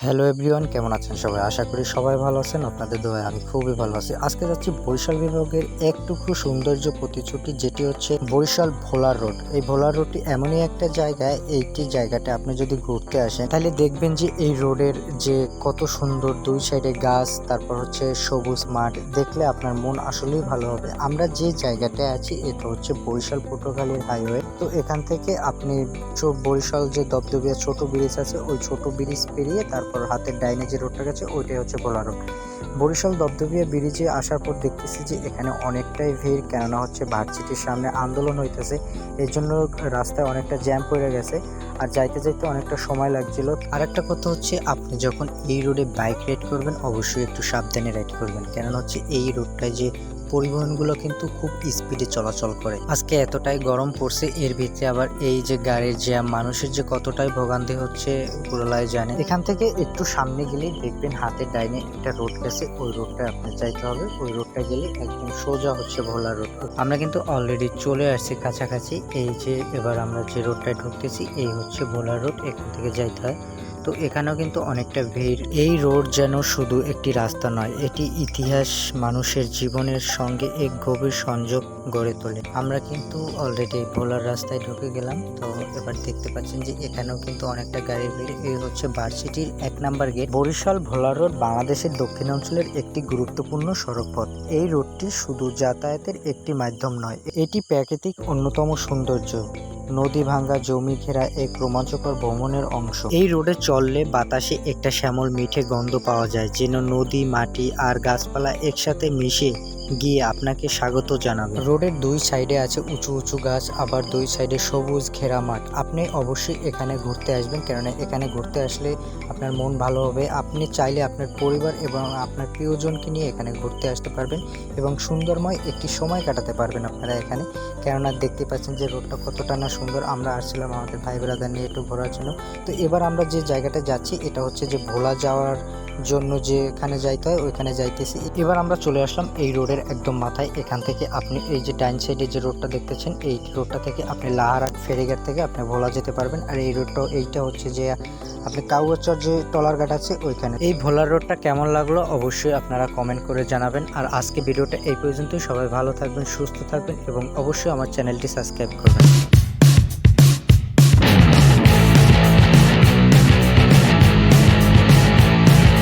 Hello everyone, কেমন আছেন সবাই? আশা করি সবাই ভালো আছেন। আপনাদের দোয়ায় আমি খুবই ভালো আছি। আজকে যাচ্ছি বরিশাল বিভাগের একটুকু সৌন্দর্য প্রতিশ্রুতি, যেটি হচ্ছে বরিশাল ভোলার রোড। এই ভোলার রোডটি এমনই একটা জায়গায়, এইটি জায়গাটা আপনি যদি ঘুরতে আসেন তাহলে দেখবেন যে এই রোডের যে কত সুন্দর, দুই সাইডে গাছ, তারপর হচ্ছে সবুজ মাঠ, দেখলে আপনার মন আসলেই ভালো হবে। আমরা যে জায়গাটায় আছি এটা হচ্ছে বরিশাল পটুয়াখালীর হাইওয়ে। তো এখান থেকে আপনি বরিশাল যে দবদবিয়া ছোট ব্রিজ আছে, ওই ছোট ব্রিজ পেরিয়ে তারপর হাতের ডাইনে যে রোডটা গেছে ওইটাই হচ্ছে ভোলা রোড। বরিশাল দবদবিয়া ব্রিজে আসার পর দেখতেছি যে এখানে অনেকটাই ভিড়, কেননা হচ্ছে ভার্সিটির সামনে আন্দোলন হইতেছে, এর জন্য রাস্তায় অনেকটা জ্যাম পড়ে গেছে আর যাইতে যাইতে অনেকটা সময় লাগছিল। আর একটা কথা হচ্ছে, আপনি যখন এই রোডে বাইক রাইড করবেন অবশ্যই একটু সাবধানে রাইড করবেন, কেননা হচ্ছে এই রোডটায় যে পরিবহনগুলো কিন্তু খুব স্পিডে চলাচল করে। আজকে এতটাই গরম পড়ছে, এর ভিতরে আবার এই যে গাড়ির জ্যাম, মানুষের যে কতটাই ভোগান্তি হচ্ছে পুরোলাই জানে। এখান থেকে একটু সামনে গেলেই দেখবেন হাতের ডাইনে একটা রোড গেছে, ওই রোডটা আপনার যাইতে হবে। ওই রোডটা গেলে একদম সোজা হচ্ছে ভোলা রোড। আমরা কিন্তু অলরেডি চলে আসছি কাছাকাছি। এই যে এবার আমরা যে রোডটায় ঢুকতেছি এই হচ্ছে ভোলা রোড, এখান থেকে যাইতে হয়। তো এখানেও কিন্তু অনেকটা ভিড়। এই রোড যেন শুধু একটি রাস্তা নয়, এটি ইতিহাস, মানুষের জীবনের সঙ্গে এক গভীর সংযোগ গড়ে তোলে। আমরা কিন্তু অলরেডি ভোলার রাস্তায় ঢুকে গেলাম। তো এবার দেখতে পাচ্ছেন যে এখানেও কিন্তু অনেকটা গাড়ির ভিড়। এই হচ্ছে ভার্সিটির 1 নাম্বার গেট। বরিশাল ভোলা রোড বাংলাদেশের দক্ষিণাঞ্চলের একটি গুরুত্বপূর্ণ সড়ক পথ। এই রোডটি শুধু যাতায়াতের একটি মাধ্যম নয়, এটি প্রাকৃতিক অন্যতম সৌন্দর্য, নদী ভাঙ্গা জমি ঘেরা এক রোমাঞ্চকর ভ্রমণের অংশ। এই রোডে চললে বাতাসে একটা শ্যামল মিঠে গন্ধ পাওয়া যায়, যেন নদী, মাটি আর গাছপালা একসাথে মিশে গিয়ে আপনাকে স্বাগত জানাবে। রোডের দুই সাইডে আছে উঁচু উঁচু গাছ, আবার দুই সাইডে সবুজ ঘেরা মাঠ। আপনি অবশ্যই এখানে ঘুরতে আসবেন, কেননা এখানে ঘুরতে আসলে আপনার মন ভালো হবে। আপনি চাইলে আপনার পরিবার এবং আপনার প্রিয়জনকে নিয়ে এখানে ঘুরতে আসতে পারবেন এবং সুন্দরময় একটি সময় কাটাতে পারবেন আপনারা এখানে। কেননা দেখতে পাচ্ছেন যে রোডটা কতটা না সুন্দর। আমরা আসছিলাম আমাদের ভাই ব্রাদার নিয়ে একটু ঘোরার জন্য। তো এবার আমরা যে জায়গাটা যাচ্ছি এটা হচ্ছে যে ভোলা যাওয়ার জন্য যেখানে যাইতে হয় ওইখানে যাইতেছি। এবার আমরা চলে আসলাম এই রোডের একদম মাথায়। এখান থেকে আপনি এই যে ডাইন সাইডে যে রোডটা দেখতেছেন, এই রোডটা থেকে আপনি লাহারাট ফেরিঘাট থেকে আপনি ভোলা যেতে পারবেন। আর এই রোডটা এইটা হচ্ছে যে আপনি কাউয়াচর যে টলার ঘাট আছে ওইখানে। এই ভোলার রোডটা কেমন লাগলো অবশ্যই আপনারা কমেন্ট করে জানাবেন। আর আজকে ভিডিওটা এই পর্যন্তই। সবাই ভালো থাকবেন, সুস্থ থাকবেন এবং অবশ্যই আমার চ্যানেলটি সাবস্ক্রাইব করবেন।